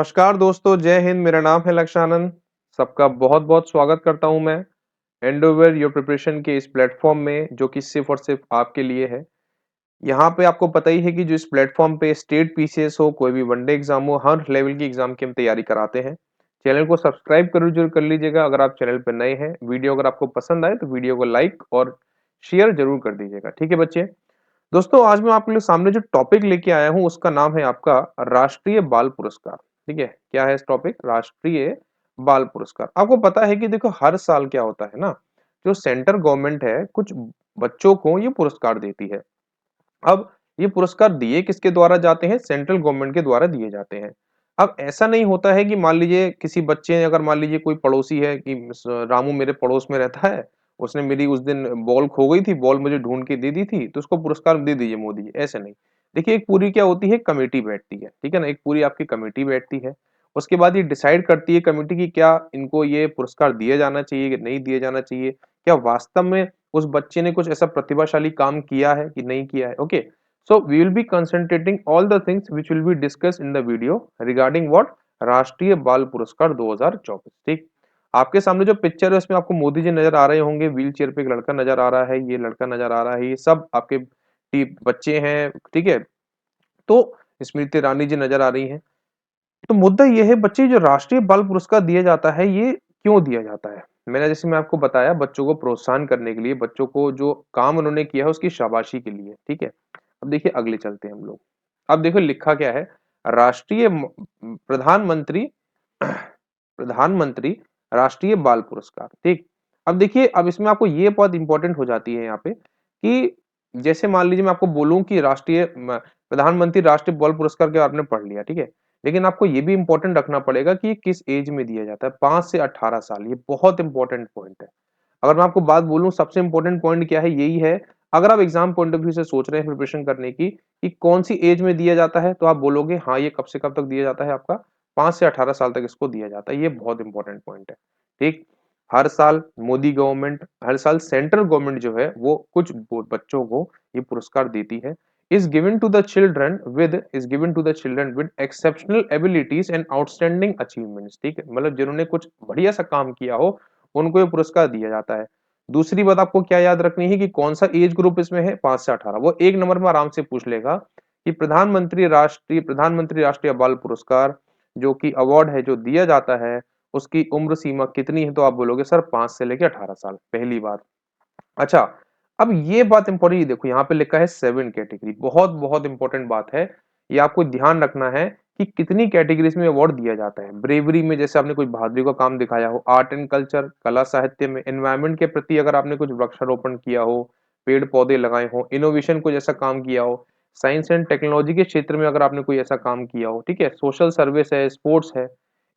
नमस्कार दोस्तों, जय हिंद। मेरा नाम है लक्षानंद। सबका बहुत-बहुत स्वागत करता हूं मैं एंडोवर योर प्रिपरेशन के इस प्लेटफॉर्म में, जो कि सिर्फ और सिर्फ आपके लिए है। यहाँ पे आपको पता ही है कि जो इस प्लेटफॉर्म पे स्टेट पीसीएस हो, कोई भी वनडे एग्जाम हो, हर लेवल की एग्जाम की हम तैयारी कराते हैं। चैनल को सब्सक्राइब जरूर कर लीजिएगा अगर आप चैनल पर नए हैं। वीडियो अगर आपको पसंद आए तो वीडियो को लाइक और शेयर जरूर कर दीजिएगा। ठीक है बच्चे। दोस्तों, आज मैं आपके लिए सामने जो टॉपिक लेके आया हूँ उसका नाम है आपका राष्ट्रीय बाल पुरस्कार। ठीक है, क्या है इस टॉपिक? राष्ट्रीय बाल पुरस्कार। आपको पता है कि देखो, हर साल क्या होता है ना, जो सेंट्रल गवर्नमेंट है कुछ बच्चों को ये पुरस्कार देती है। अब ये पुरस्कार दिए किसके द्वारा जाते हैं? सेंट्रल गवर्नमेंट के द्वारा दिए जाते हैं। अब ऐसा नहीं होता है कि मान लीजिए किसी बच्चे ने, अगर मान लीजिए कोई पड़ोसी है कि रामू मेरे पड़ोस में रहता है, उसने मेरी उस दिन बॉल खो गई थी, बॉल मुझे ढूंढ के दे दी थी, तो उसको पुरस्कार दे दीजिए मोदी जी। ऐसे नहीं। देखिए, एक पूरी क्या होती है, कमेटी बैठती है। ठीक है ना, एक पूरी आपकी कमेटी बैठती है। उसके बाद ये डिसाइड करती है कमेटी की क्या इनको ये पुरस्कार दिया जाना चाहिए कि नहीं दिया जाना चाहिए, क्या वास्तव में उस बच्चे ने कुछ ऐसा प्रतिभाशाली काम किया है कि नहीं किया है। Okay, so we will be concentrating all the things which will be discussed in the video regarding what राष्ट्रीय बाल पुरस्कार 2024। ठीक, आपके सामने जो पिक्चर है उसमें आपको मोदी जी नजर आ रहे होंगे, व्हील चेयर पे एक लड़का नजर आ रहा है, ये लड़का नजर आ रहा है, ये सब आपके बच्चे हैं। ठीक है, तो स्मृति ईरानी जी नजर आ रही हैं। तो मुद्दा ये है बच्चे, जो राष्ट्रीय बाल पुरस्कार दिया जाता है ये क्यों दिया जाता है? मैं आपको बताया, बच्चों को प्रोत्साहन करने के लिए, बच्चों को जो काम उन्होंने किया है उसकी शाबाशी के लिए। ठीक है, अब देखिए अगले चलते हैं हम लोग। अब देखो लिखा क्या है, राष्ट्रीय प्रधानमंत्री प्रधानमंत्री राष्ट्रीय बाल पुरस्कार। ठीक, अब देखिए, अब इसमें आपको ये बात इंपॉर्टेंट हो जाती है यहाँ पे कि जैसे मान लीजिए मैं आपको बोलूं कि प्रधानमंत्री राष्ट्रीय बाल पुरस्कार के आपने पढ़ लिया। ठीक है, लेकिन आपको ये भी इंपॉर्टेंट रखना पड़ेगा कि किस एज में दिया जाता है। 5 से 18 साल, ये बहुत इंपॉर्टेंट पॉइंट है। अगर मैं आपको बात बोलूं, सबसे इंपॉर्टेंट पॉइंट क्या है, यही है। अगर आप एग्जाम पॉइंट ऑफ व्यू से सोच रहे हैं प्रिपरेशन करने की कि कौन सी एज में दिया जाता है, तो आप बोलोगे हाँ, ये कब से कब तक दिया जाता है, आपका 5 से 18 साल तक इसको दिया जाता है। ये बहुत इंपॉर्टेंट पॉइंट है। ठीक, हर साल मोदी गवर्नमेंट, हर साल सेंट्रल गवर्नमेंट जो है वो कुछ बच्चों को ये पुरस्कार देती है। is given to the children with exceptional abilities and outstanding achievements। ठीक है, मतलब जिन्होंने कुछ बढ़िया सा काम किया हो उनको ये पुरस्कार दिया जाता है। दूसरी बात आपको क्या याद रखनी है कि कौन सा एज ग्रुप इसमें है, 5 से 18। वो एक नंबर में आराम से पूछ लेगा कि प्रधानमंत्री राष्ट्रीय बाल पुरस्कार जो कि अवार्ड है जो दिया जाता है, उसकी उम्र सीमा कितनी है, तो आप बोलोगे सर 5 से लेकर 18 साल, पहली बात। अच्छा, अब ये बात इंपॉर्टेंट, ये देखो यहाँ पे लिखा है 7 कैटेगरी। बहुत बहुत इंपॉर्टेंट बात है, ये आपको ध्यान रखना है कि कितनी कैटेगरीज में अवार्ड दिया जाता है। ब्रेवरी में, जैसे आपने कोई बहादुरी का काम दिखाया हो, आर्ट एंड कल्चर, कला साहित्य में, एनवायरमेंट के प्रति अगर आपने कुछ वृक्षारोपण किया हो, पेड़ पौधे लगाए हो, इनोवेशन को जैसा काम किया हो, साइंस एंड टेक्नोलॉजी के क्षेत्र में अगर आपने कोई ऐसा काम किया हो, ठीक है, सोशल सर्विस है, स्पोर्ट्स है,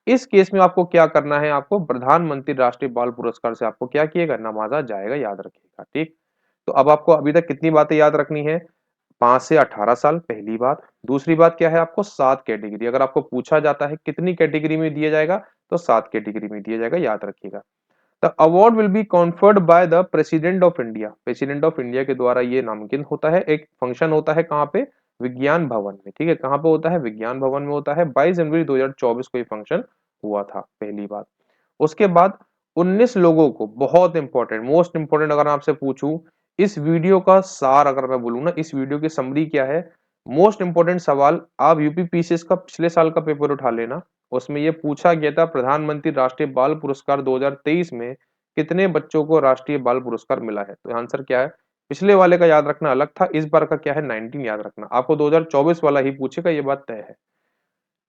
इस केस में आपको क्या करना है, आपको प्रधानमंत्री राष्ट्रीय बाल पुरस्कार से आपको क्या किएगा, नवाजा जाएगा, याद रखिएगा। ठीक, तो अब आपको अभी तक कितनी बातें याद रखनी है? 5 से 18 साल, पहली बात। दूसरी बात क्या है, आपको 7 कैटेगरी, अगर आपको पूछा जाता है कितनी कैटेगरी में दिया जाएगा, तो 7 कैटेगरी में दिया जाएगा, याद रखिएगा। The award will be conferred by the president of India. President of India के द्वारा ये नामांकित होता है। एक फंक्शन होता है कहाँ पे? विज्ञान भवन में। ठीक है, कहाँ पे होता है? विज्ञान भवन में होता है। 22 जनवरी 2024 को ये फंक्शन हुआ था, पहली बात। उसके बाद 19 लोगों को, बहुत इंपॉर्टेंट, मोस्ट इंपॉर्टेंट, अगर आपसे पूछूं इस वीडियो का सार, अगर मैं बोलूं ना, इस वीडियो की समरी क्या है, मोस्ट इंपॉर्टेंट सवाल, आप यूपीपीसीएस का पिछले साल का पेपर उठा लेना, उसमें यह पूछा गया था प्रधानमंत्री राष्ट्रीय बाल पुरस्कार 2023 में कितने बच्चों को राष्ट्रीय बाल पुरस्कार मिला है। तो आंसर क्या है? पिछले वाले का याद रखना अलग था, इस बार का क्या है, 19 याद रखना। आपको 2024 वाला ही पूछेगा, ये बात तय है।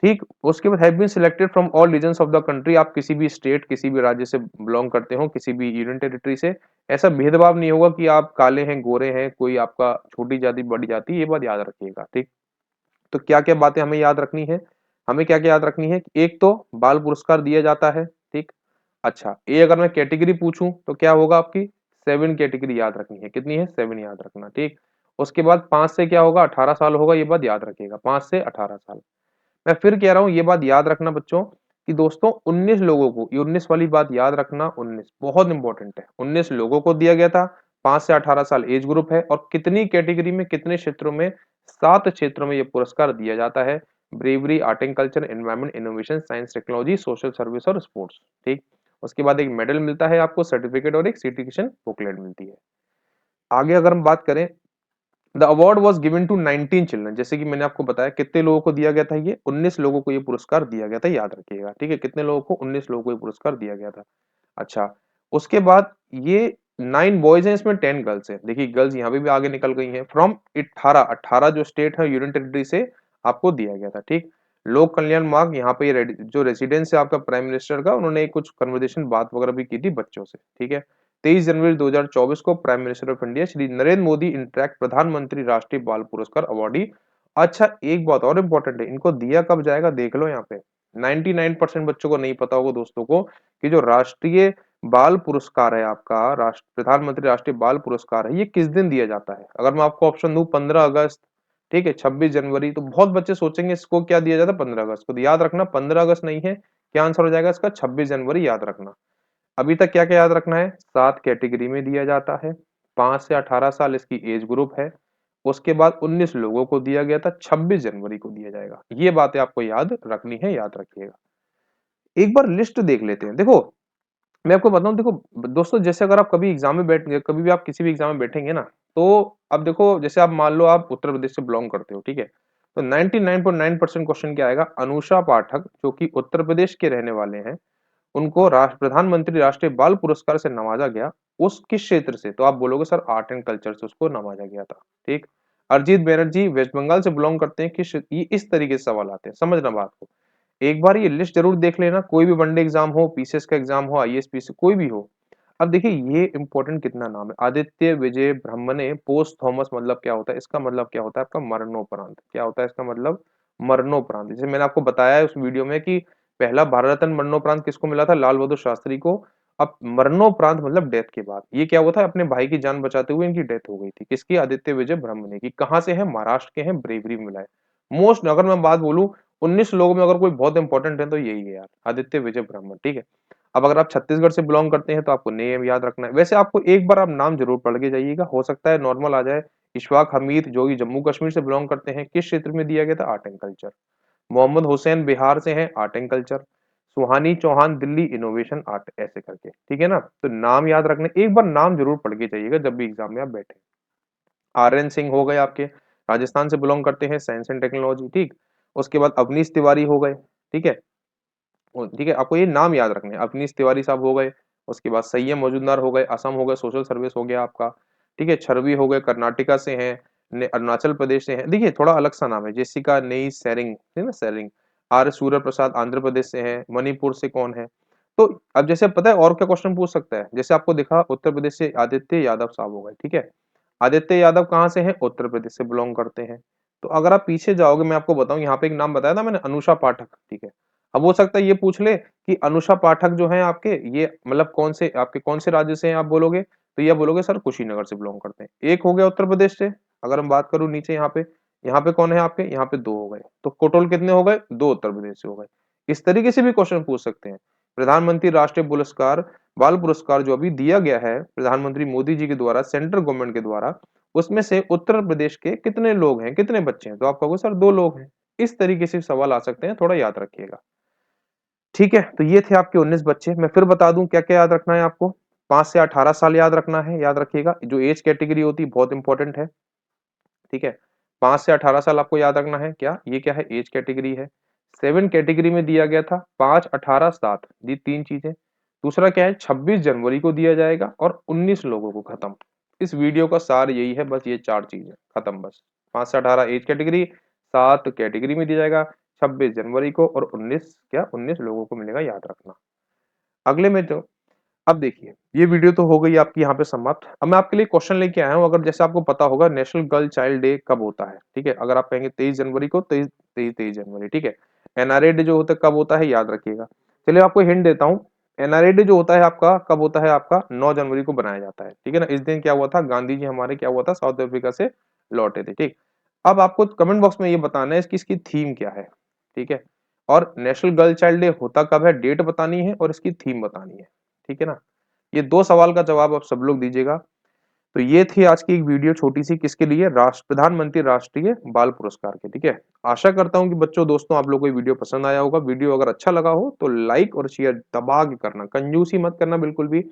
ठीक, उसके बाद have been selected from all regions of the country. आप किसी भी स्टेट, किसी भी राज्य से बिलोंग करते हो, किसी भी यूनियन टेरिटरी से, ऐसा भेदभाव नहीं होगा कि आप काले हैं, गोरे हैं, कोई आपका छोटी जाति, बड़ी जाति, ये बात याद रखिएगा। ठीक, तो क्या क्या बातें हमें याद रखनी है? हमें क्या क्या याद रखनी है? एक तो बाल पुरस्कार दिया जाता है। ठीक, अच्छा, ये अगर मैं कैटेगरी पूछूं तो क्या होगा आपकी? 7 कैटेगरी याद रखनी है। कितनी है? 7 याद रखना। ठीक, उसके बाद 5 से क्या होगा? 18 साल होगा, ये बात याद रखिएगा, 5 से 18 साल। मैं फिर कह रहा हूं, ये बात याद रखना बच्चों कि दोस्तों 19 लोगों को, ये 19 वाली बात याद रखना, 19 बहुत इंपॉर्टेंट है। 19 लोगों को दिया गया था, 5 से 18 साल एज ग्रुप है, और कितनी कैटेगरी में, कितने क्षेत्रों में? 7 क्षेत्रों में ये पुरस्कार दिया जाता है। Bravery, art and culture, environment, innovation, science technology, social service और स्पोर्ट्स। ठीक, उसके बाद एक मेडल मिलता है आपको, सर्टिफिकेट और एक सर्टिफिकेशन बुकलेट मिलती है। आगे अगर हम बात करें, the award was given to 19 children, जैसे कि मैंने आपको बताया कितने लोगों को दिया गया था, ये 19 लोगों को ये पुरस्कार दिया गया था, याद रखिएगा। ठीक है, कितने लोगों को, 19 लोगों को ये पुरस्कार दिया गया था। अच्छा, उसके बाद ये 9 बॉयज हैं, इसमें 10 गर्ल्स हैं। देखिए गर्ल्स यहाँ पे भी आगे निकल गई हैं। फ्रॉम 18 जो स्टेट है यूनियन टेरिटरी से आपको दिया गया था। ठीक, लोक कल्याण मार्ग, यहाँ पे जो रेसिडेंस है आपका प्राइम मिनिस्टर का, उन्होंने कुछ कन्वर्सेशन बात वगैरह भी की थी बच्चों से। ठीक है, 23 जनवरी 2024 को prime minister of India Shri Narendra Modi interact प्रधानमंत्री राष्ट्रीय बाल पुरस्कार अवार्डी। अच्छा, एक बात और इम्पोर्टेंट है, इनको दिया कब जाएगा देख लो यहाँ पे। 99% बच्चों को नहीं पता होगा दोस्तों को कि जो राष्ट्रीय बाल पुरस्कार है आपका, राष्ट्र प्रधानमंत्री राष्ट्रीय बाल पुरस्कार है, ये किस दिन दिया जाता है। अगर मैं आपको ऑप्शन दूं 15 अगस्त, ठीक है, 26 जनवरी, तो बहुत बच्चे सोचेंगे इसको क्या दिया जाता है 15 अगस्त को। तो याद रखना 15 अगस्त नहीं है, क्या आंसर हो जाएगा इसका 26 जनवरी, याद रखना। अभी तक क्या क्या याद रखना है, 7 कैटेगरी में दिया जाता है, 5 से 18 साल इसकी एज ग्रुप है। उसके बाद 19 लोगों को दिया गया था, 26 जनवरी को दिया जाएगा। ये बातें आपको याद रखनी है, याद रखिएगा। एक बार लिस्ट देख लेते हैं। देखो मैं आपको बताऊं, देखो दोस्तों, जैसे अगर आप कभी एग्जाम में बैठेंगे, कभी भी आप किसी भी एग्जाम में बैठेंगे ना, तो अब देखो जैसे आप मान लो आप उत्तर प्रदेश से बिलोंग करते हो, ठीक है, तो 99.9% क्वेश्चन क्या आएगा, अनुषा पाठक जो कि उत्तर प्रदेश के रहने वाले हैं, उनको राष्ट्र प्रधानमंत्री राष्ट्रीय बाल पुरस्कार से नवाजा गया, उस किस क्षेत्र से, तो आप बोलोगे सर आर्ट एंड कल्चर से उसको नवाजा गया था। ठीक, अरिजीत बैनर्जी वेस्ट बंगाल से बिलोंग करते हैं, किस, ये इस तरीके से सवाल आते हैं, समझना बात को। एक बार ये लिस्ट जरूर देख लेना, कोई भी वनडे एग्जाम हो, पीसीएस का एग्जाम हो, आईएएस पीसी कोई भी हो। अब देखिए ये इंपॉर्टेंट कितना नाम है, आदित्य विजय ब्रह्मणे पोस्ट थॉमस, मतलब क्या होता है इसका, मतलब क्या होता है आपका मरणोपरांत। क्या होता है इसका मतलब, मरणोपरांत। जैसे मैंने आपको बताया है उस वीडियो में कि पहला भारत रत्न मरणोपरांत किसको मिला था, लाल बहादुर शास्त्री को। अब मरणोपरांत मतलब डेथ के बाद, ये क्या हुआ था, अपने भाई की जान बचाते हुए इनकी डेथ हो गई थी, किसकी, आदित्य विजय ब्रह्मणे की। कहाँ से है, महाराष्ट्र के हैं, ब्रेवरी में मिला है। मोस्ट, अगर मैं बात बोलूं 19 लोगों में अगर कोई बहुत इंपॉर्टेंट है तो यही है यार, आदित्य विजय ब्राह्मण। ठीक है, अब अगर आप छत्तीसगढ़ से बिलोंग करते हैं तो आपको नेम याद रखना है। वैसे आपको एक बार आप नाम जरूर पढ़ के जाइएगा, हो सकता है नॉर्मल आ जाए। इशफाक हमीद जो कि जम्मू कश्मीर से बिलोंग करते हैं, किस क्षेत्र में दिया गया था, art and culture. Mohammad Hussain Bihar से हैं, art and culture. Suhani Chauhan Delhi, innovation art, ऐसे करके। ठीक है ना, तो नाम याद रखने, एक बार नाम जरूर पढ़ के जाइएगा जब भी एग्जाम में आप बैठे। आर.एन. सिंह हो गए आपके, राजस्थान से बिलोंग करते हैं, साइंस एंड टेक्नोलॉजी। ठीक, उसके बाद अवनीश तिवारी हो गए। ठीक है, ठीक है, आपको ये नाम याद रखने हैं, अवनीश तिवारी साहब हो गए। उसके बाद संयम मजूमदार हो गए, असम हो गए, सोशल सर्विस हो गया आपका। ठीक है, छरवी हो गए, कर्नाटका से हैं, अरुणाचल प्रदेश से हैं। देखिए थोड़ा अलग सा नाम है, जेसिका नई सेरिंग है ना, सेरिंग। आर सूर्य प्रसाद आंध्र प्रदेश से हैं, मणिपुर से कौन है। तो अब जैसे पता है और क्या क्वेश्चन पूछ सकता है, जैसे आपको दिखा उत्तर प्रदेश से आदित्य यादव साहब हो गए। ठीक है, आदित्य यादव कहाँ से हैं, उत्तर प्रदेश से बिलोंग करते हैं। तो अगर आप पीछे जाओगे, मैं आपको बताऊं, यहाँ पे एक नाम बताया था मैंने, अनुषा पाठक। ठीक है, अब हो सकता है ये पूछ ले कि अनुषा पाठक जो है आपके, ये मतलब कौन से आपके कौन से राज्य से हैं, आप बोलोगे तो ये बोलोगे सर कुशीनगर से बिलोंग करते हैं। एक हो गया उत्तर प्रदेश से। अगर हम बात करूं नीचे यहाँ पे कौन है आपके, यहाँ पे 2 हो गए, तो टोटल कितने हो गए, 2 उत्तर प्रदेश से हो गए। इस तरीके से भी क्वेश्चन पूछ सकते हैं। प्रधानमंत्री राष्ट्रीय पुरस्कार बाल पुरस्कार जो अभी दिया गया है प्रधानमंत्री मोदी जी के द्वारा, सेंट्रल गवर्नमेंट के द्वारा, उसमें से उत्तर प्रदेश के कितने लोग हैं, कितने बच्चे हैं, तो आप कहोगे सर 2 लोग हैं। इस तरीके से सवाल आ सकते हैं, थोड़ा याद रखिएगा। ठीक है, तो ये थे आपके 19 बच्चे। मैं फिर बता दूं क्या क्या याद रखना है आपको। 5 से 18 साल याद रखना है, याद रखिएगा, जो एज कैटेगरी होती है बहुत इंपॉर्टेंट है। ठीक है, 5 से 18 साल आपको याद रखना है, क्या ये क्या है, एज कैटेगरी है। 7 कैटेगरी में दिया गया था, 5, 18, 7, ये 3 चीजें। दूसरा क्या है, 26 जनवरी को दिया जाएगा, और 19 लोगों को, खत्म। इस वीडियो का सार यही है, बस ये 4 चीजें खत्म, बस। 5 से 18 एज कैटेगरी, 7 कैटेगरी में दिया जाएगा, 26 जनवरी को, और 19 क्या, 19 लोगों को मिलेगा, याद रखना। अगले में जो, अब देखिए ये वीडियो तो हो गई आपकी यहाँ पे समाप्त। अब मैं आपके लिए क्वेश्चन लेके आया हूँ। अगर जैसे आपको पता होगा नेशनल गर्ल चाइल्ड डे कब होता है, ठीक है, अगर आप कहेंगे 23 जनवरी को, 23 जनवरी, ठीक है। एनआरए डे जो होता है कब होता है, याद रखिएगा। चलिए आपको हिंट देता हूँ, एनआरए डे जो होता है आपका कब होता है, आपका 9 जनवरी को बनाया जाता है। ठीक है ना, इस दिन क्या हुआ था, गांधी जी हमारे क्या हुआ था, साउथ अफ्रीका से लौटे थे। ठीक, अब आपको कमेंट बॉक्स में ये बताना है इसकी थीम क्या है। ठीक है, और नेशनल गर्ल चाइल्ड डे होता कब है, डेट बतानी है, और इसकी थीम बतानी है। ठीक है ना, ये 2 सवाल का जवाब आप सब लोग दीजिएगा। तो तो ये थी आज की एक वीडियो छोटी-सी किसके लिए? प्रधानमंत्री राष्ट्रीय बाल पुरस्कार के, ठीक है? आशा करता हूँ कि बच्चों, दोस्तों आप लोगों को ये वीडियो पसंद आया होगा। वीडियो अगर अच्छा लगा हो तो लाइक और शेयर दबा के करना, कंजूसी मत करना बिल्कुल भी।